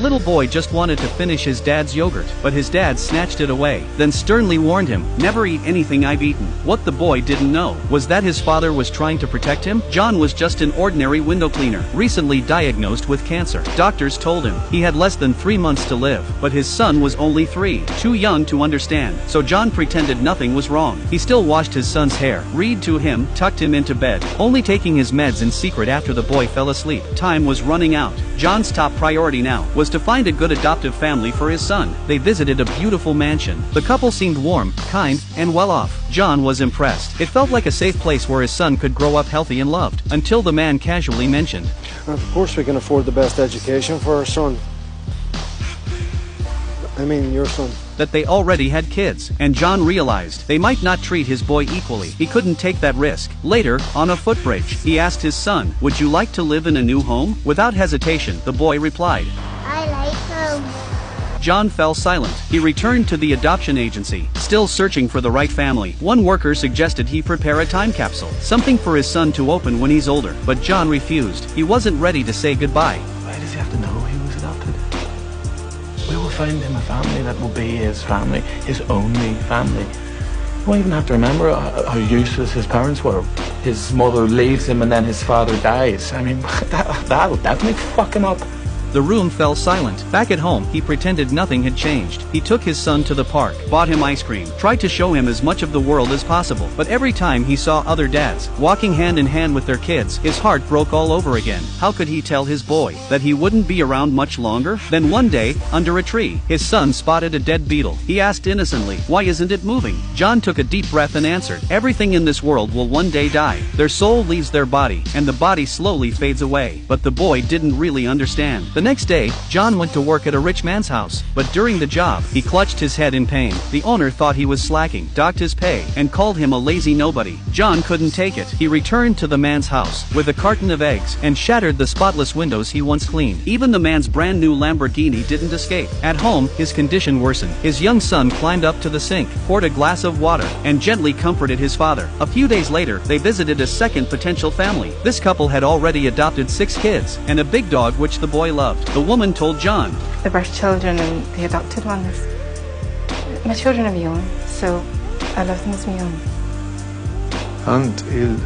Little boy just wanted to finish his dad's yogurt, but his dad snatched it away, then sternly warned him, "Never eat anything I've eaten." What the boy didn't know was that his father was trying to protect him. John was just an ordinary window cleaner, recently diagnosed with cancer. Doctors told him he had less than 3 months to live, but his son was only 3, too young to understand, so John pretended nothing was wrong. He still washed his son's hair, read to him, tucked him into bed, only taking his meds in secret after the boy fell asleep. Time was running out. John's top priority now was to find a good adoptive family for his son. They visited a beautiful mansion. The couple seemed warm, kind, and well off. John was impressed. It felt like a safe place where his son could grow up healthy and loved, until the man casually mentioned, "Of course we can afford the best education for our son. I mean, your son." That they already had kids, and John realized they might not treat his boy equally. He couldn't take that risk. Later, on a footbridge, he asked his son, "Would you like to live in a new home?" Without hesitation, the boy replied, "I like home." John fell silent. He returned to the adoption agency, still searching for the right family. One worker suggested he prepare a time capsule, something for his son to open when he's older, but John refused. He wasn't ready to say goodbye. Why does he have to know he was adopted? We will find him a family that will be his family, his only family. He won't even have to remember how useless his parents were. His mother leaves him and then his father dies. I mean, that'll definitely fuck him up. The room fell silent. Back at home, he pretended nothing had changed. He took his son to the park, bought him ice cream, tried to show him as much of the world as possible. But every time he saw other dads walking hand in hand with their kids, his heart broke all over again. How could he tell his boy that he wouldn't be around much longer? Then one day, under a tree, his son spotted a dead beetle. He asked innocently, "Why isn't it moving?" John took a deep breath and answered, "Everything in this world will one day die. Their soul leaves their body, and the body slowly fades away." But the boy didn't really understand. The next day, John went to work at a rich man's house, but during the job, he clutched his head in pain. The owner thought he was slacking, docked his pay, and called him a lazy nobody. John couldn't take it. He returned to the man's house with a carton of eggs and shattered the spotless windows he once cleaned. Even the man's brand new Lamborghini didn't escape. At home, his condition worsened. His young son climbed up to the sink, poured a glass of water, and gently comforted his father. A few days later, they visited a second potential family. This couple had already adopted 6 kids and a big dog which the boy loved. The woman told John, "The birth children and the adopted ones, my children are my own, so I love them as my own." And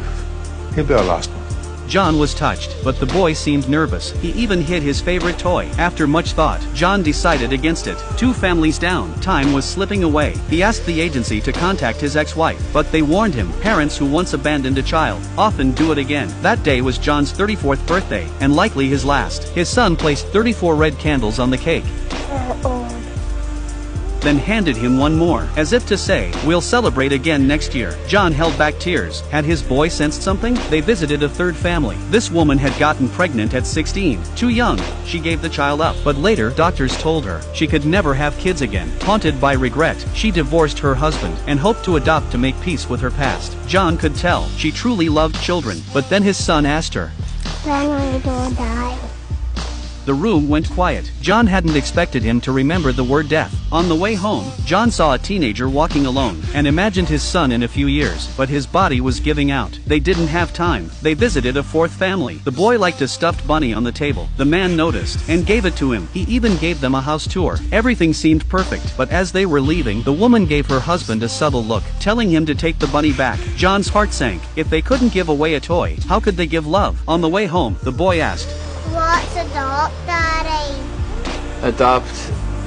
he'll be our last one. John was touched, but the boy seemed nervous. He even hid his favorite toy. After much thought, John decided against it. 2 families down, time was slipping away. He asked the agency to contact his ex-wife, but they warned him, parents who once abandoned a child often do it again. That day was John's 34th birthday, and likely his last. His son placed 34 red candles on the cake, then handed him one more, as if to say, "We'll celebrate again next year." John held back tears. Had his boy sensed something? They visited a third family. This woman had gotten pregnant at 16. Too young. She gave the child up. But later, doctors told her she could never have kids again. Haunted by regret, she divorced her husband and hoped to adopt to make peace with her past. John could tell she truly loved children. But then his son asked her, "When will you die?" The room went quiet. John hadn't expected him to remember the word death. On the way home, John saw a teenager walking alone and imagined his son in a few years, but his body was giving out. They didn't have time. They visited a 4th family. The boy liked a stuffed bunny on the table. The man noticed and gave it to him. He even gave them a house tour. Everything seemed perfect, but as they were leaving, the woman gave her husband a subtle look, telling him to take the bunny back. John's heart sank. If they couldn't give away a toy, how could they give love? On the way home, the boy asked, "What's adopt, Daddy?" Adopt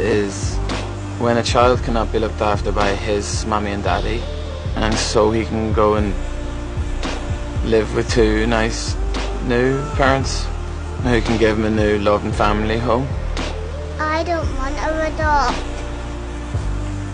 is when a child cannot be looked after by his mommy and daddy, and so he can go and live with 2 nice new parents who can give him a new loving family home. "I don't want to adopt."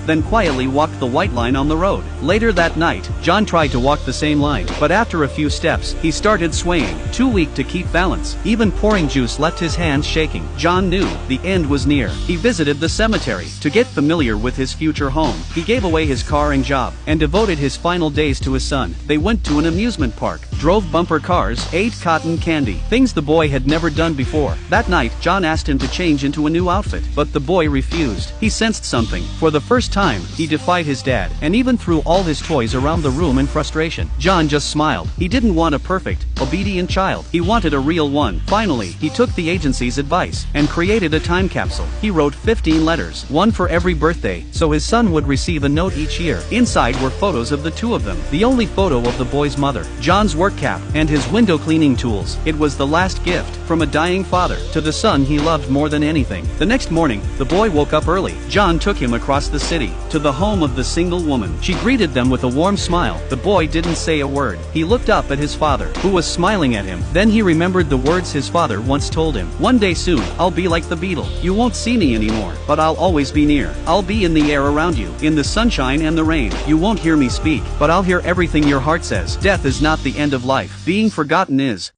then quietly walked the white line on the road. Later that night, John tried to walk the same line, but after a few steps, he started swaying, too weak to keep balance. Even pouring juice left his hands shaking. John knew the end was near. He visited the cemetery to get familiar with his future home. He gave away his car and job, and devoted his final days to his son. They went to an amusement park, drove bumper cars, ate cotton candy, things the boy had never done before. That night, John asked him to change into a new outfit, but the boy refused. He sensed something. For the first time, he defied his dad, and even threw all his toys around the room in frustration. John just smiled. He didn't want a perfect, obedient child. He wanted a real one. Finally, he took the agency's advice and created a time capsule. He wrote 15 letters, one for every birthday, so his son would receive a note each year. Inside were photos of the two of them, the only photo of the boy's mother, John's work cap, and his window cleaning tools. It was the last gift from a dying father to the son he loved more than anything. The next morning, the boy woke up early. John took him across the city to the home of the single woman. She greeted them with a warm smile. The boy didn't say a word. He looked up at his father, who was smiling at him. Then he remembered the words his father once told him. One day soon, I'll be like the beetle. You won't see me anymore, but I'll always be near. I'll be in the air around you, in the sunshine and the rain. You won't hear me speak, but I'll hear everything your heart says. Death is not the end of life. Being forgotten is.